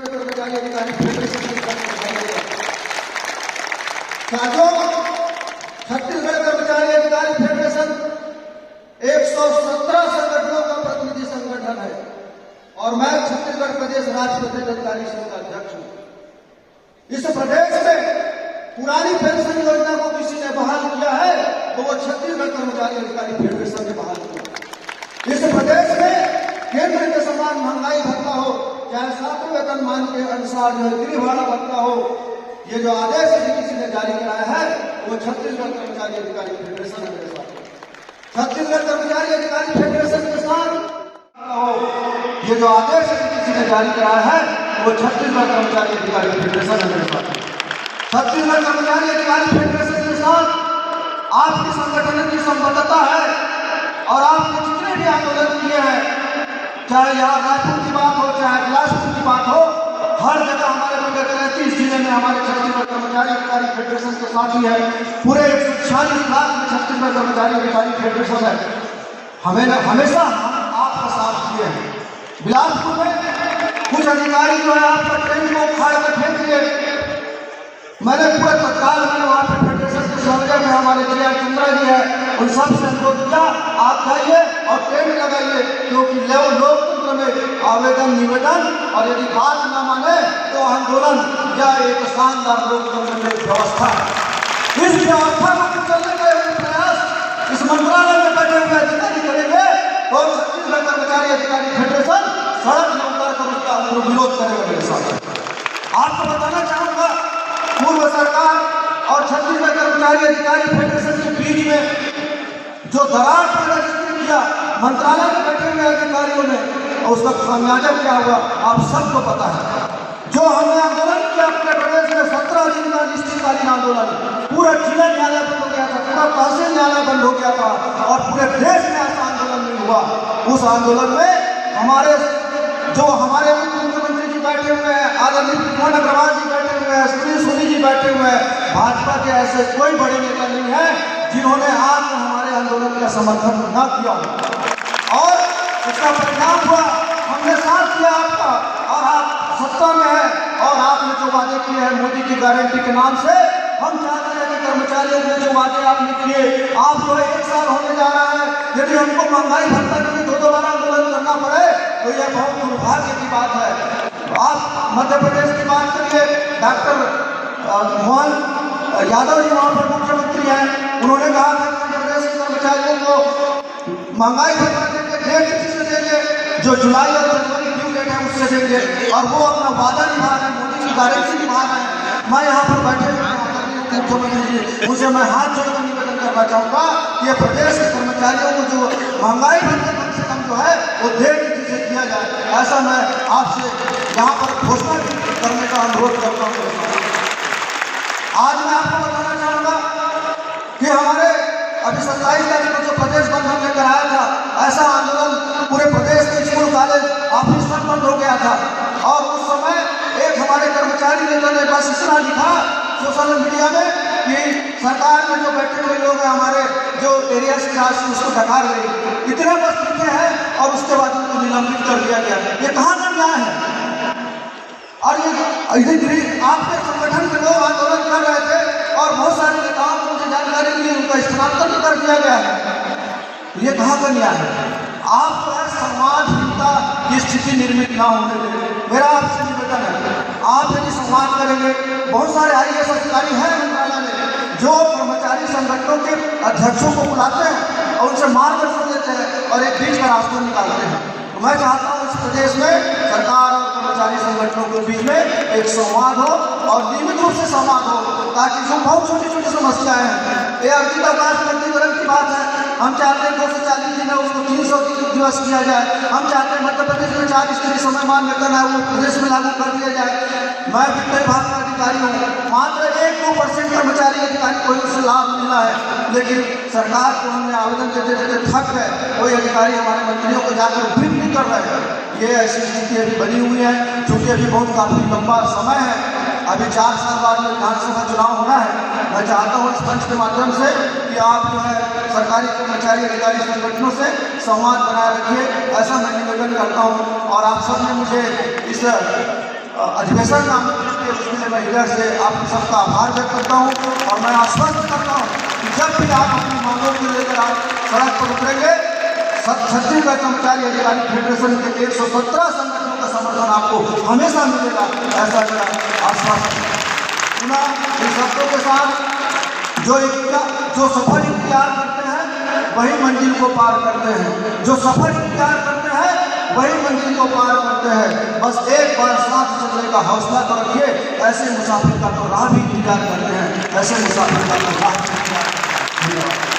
कर्मचारी अधिकारी फेडरेशन साथियों, छत्तीसगढ़ कर्मचारी अधिकारी फेडरेशन 117 संगठनों का प्रतिनिधि संगठन है और मैं छत्तीसगढ़ प्रदेश राज्य पेंशन अधिकारी संघ का अध्यक्ष हूं। इस प्रदेश में पुरानी पेंशन योजना को किसी ने बहाल किया है तो वो छत्तीसगढ़ कर्मचारी अधिकारी फेडरेशन ने बहाल किया। इस प्रदेश में केंद्र के समान महंगाई भत्ता हो, चाहे 7वें वेतनमान के अनुसार जो गृह भाड़ा भत्ता हो, ये जो आदेश किसी ने जारी कराया है वो छत्तीसगढ़ कर्मचारी अधिकारी फेडरेशन है। मेरे साथ छत्तीसगढ़ कर्मचारी अधिकारी फेडरेशन के साथ ये जो आदेश किसी ने जारी कराया है वो छत्तीसगढ़ कर्मचारी अधिकारी फेडरेशन है। मेरे साथ छत्तीसगढ़ कर्मचारी अधिकारी फेडरेशन के साथ आपकी संगठन की संबद्धता है और आपने जितने भी आंदोलन किए हैं, चाहे यहाँ रायपुर की बात हो चाहे बिलासपुर की बात हो, हर जगह हमारे पूरे 33 जिले में हमारे छत्तीसगढ़ कर्मचारी अधिकारी फेडरेशन के साथी है। पूरे 146 लाख में छत्तीसगढ़ कर्मचारी अधिकारी फेडरेशन है। हमेशा हम आपका साथ दिए हैं। बिलासपुर में कुछ अधिकारी जो है आपका ट्रेन को उखाड़ कर फेंक दिए। मैंने पूरे तत्काल में वहाँ पे फेडरेशन के सहयोग में हमारे जिला चंद्रा जी है, उन सबसे अनुरोध किया आप जाइए और टेंट लगाइए, क्योंकि लोकतंत्र में आवेदन निवेदन और यदि बात न माने तो आंदोलन या एक शानदार लोकतंत्र में व्यवस्था है। इस व्यवस्था को कुचलने का प्रयास इस मंत्रालय में बैठे हुए अधिकारी करेंगे और छत्तीसगढ़ कर्मचारी अधिकारी फेडरेशन सड़क में उतर कर उसका विरोध करेगा। मेरे साथ आपको बताना चाहूंगा, पूर्व सरकार और छत्तीसगढ़ कर्मचारी अधिकारी फेडरेशन के बीच में जो दरार पैदा किया मंत्रालय में बैठे हुए अधिकारियों ने, और उसका खामियाजा क्या हुआ आप सबको पता है। जो हमने आंदोलन किया अपने प्रदेश में 17 दिन का अनिश्चितकालीन आंदोलन, पूरा जिला न्यायालय बंद हो गया था, पूरा तहसील न्यायालय बंद हो गया था और पूरे देश में ऐसा आंदोलन नहीं हुआ। उस आंदोलन में हमारे मुख्यमंत्री जी बैठे हुए हैं, आदरणीय मोहन अग्रवाल जी बैठे हुए हैं, सुनील सोनी जी बैठे हुए हैं। भाजपा के ऐसे कोई बड़े नेता नहीं है जिन्होंने आज हमारे आंदोलन का समर्थन न किया और इसका परिणाम हुआ हमने साथ दिया आपका और आप सत्ता में है और आपने जो वादे किए हैं मोदी की गारंटी के नाम से, हम चाहते हैं कि कर्मचारियों ने जो वादे आपने किए, आप जो 1 साल होने जा रहा है, यदि हमको महंगाई भत्ता के लिए 2 बार आंदोलन करना पड़े तो यह बहुत दुर्भाग्य की बात है। आप मध्य प्रदेश की बात करिए, डॉक्टर मोहन यादव जी वहाँ पर मुख्यमंत्री हैं, उन्होंने कहा था मध्य प्रदेश के कर्मचारियों को महंगाई भत्ता देंगे, डेट किसी से देंगे, जो जुलाई और जनवरी ड्यू डेट है उससे देंगे और वो अपना वादा निभा रहे हैं, मोदी की गारंटी निभा रहे हैं। मैं यहाँ पर बैठे मुख्यमंत्री जी उनसे मैं हाथ जोड़कर निवेदन करना चाहूँगा कि ये प्रदेश के कर्मचारियों को जो महंगाई भत्ता कम से कम जो है वो डेट किसी से दिया जाए, ऐसा मैं आपसे यहाँ पर घोषणा करने का अनुरोध करता हूँ। आज मैं आपको बताना चाहूँगा कि हमारे अभी 27 तारीख को जो प्रदेश बंद हमने कराया था, ऐसा आंदोलन पूरे प्रदेश के स्कूल कॉलेज ऑफिस सब बंद हो गया था और उस समय एक हमारे कर्मचारी नेता ने बस इतना लिखा सोशल मीडिया में कि सरकार में जो बैठे हुए लोग हैं हमारे जो एरिया से शासन उसको ढकार रही, इतने बस लिखे हैं और उसके बाद उनको निलंबित कर दिया गया। ये कहाँ का न्याय है? और ये आपके संगठन के लोग आंदोलन कर रहे थे और बहुत सारे नेताओं को मुझे जानकारी मिली, उनका स्थानांतरण कर दिया गया है। ये कहाँ का न्याय है? आप जो है समाजहीनता की स्थिति निर्मित ना होने दें, मेरा आपसे निवेदन है। आप यदि सम्मान करेंगे, बहुत सारे IAS अधिकारी हैं मंत्रालय में जो कर्मचारी संगठनों के अध्यक्षों को बुलाते हैं और उनसे मार्गदर्शन देते हैं और एक बीच का रास्ता निकालते हैं। तो मैं चाहता हूँ इस प्रदेश में सरकार और कर्मचारी संगठनों के बीच में एक संवाद हो और नियमित रूप से संवाद हो, ताकि जो बहुत छोटी छोटी समस्याएं हैं, ये अर्जित अवकाश वर्गीकरण की बात है, हम चाहते हैं 240 दिन है उसको 300 दिवस किया जाए। हम चाहते हैं मध्य प्रदेश में 4 स्त्री समयमान वेतन है वो प्रदेश में लागू कर दिया जाए। मैं वित्त विभाग का अधिकारी हूँ, मात्र 1-2% कर्मचारी अधिकारी को उससे लाभ मिलना है, लेकिन सरकार को हमने आवेदन देते देते थक गए, कोई अधिकारी हमारे मंत्रियों को जाकर ब्रीफ नहीं कर रहे हैं। ये ऐसी स्थिति अभी बनी हुई है, चूँकि अभी बहुत काफ़ी लंबा समय है, अभी 4 साल बाद में विधानसभा चुनाव होना है। मैं चाहता हूँ इस मंच के माध्यम से कि आप जो है सरकारी कर्मचारी अधिकारी संगठनों से संवाद बनाए रखिए, ऐसा मैं निवेदन करता हूँ। और आप सब ने मुझे इस अधिवेशन में आमंत्रित किए, उसके लिए मैं हृदय से आप सबका आभार व्यक्त करता हूँ। और मैं आश्वस्त करता हूँ कि जब भी आप अपनी मांगों को लेकर आप सड़क पर उतरेंगे, छत्तीसगढ़ कर्मचारी अधिकारी फेडरेशन के 117 संगठनों का समर्थन आपको हमेशा मिलेगा, ऐसा मेरा आश्वासन। पुनः इन शब्दों के साथ जो सफर इख्तियार करते हैं वही मंजिल को पार करते हैं, जो सफर इख्तियार करते हैं वही मंजिल को पार करते हैं। बस एक बार साथ चलने का हौसला तो रखिए, ऐसे मुसाफिर का तो राह भी इंतजार करते हैं, ऐसे मुसाफिर का तो राह भी इंतजार करते हैं।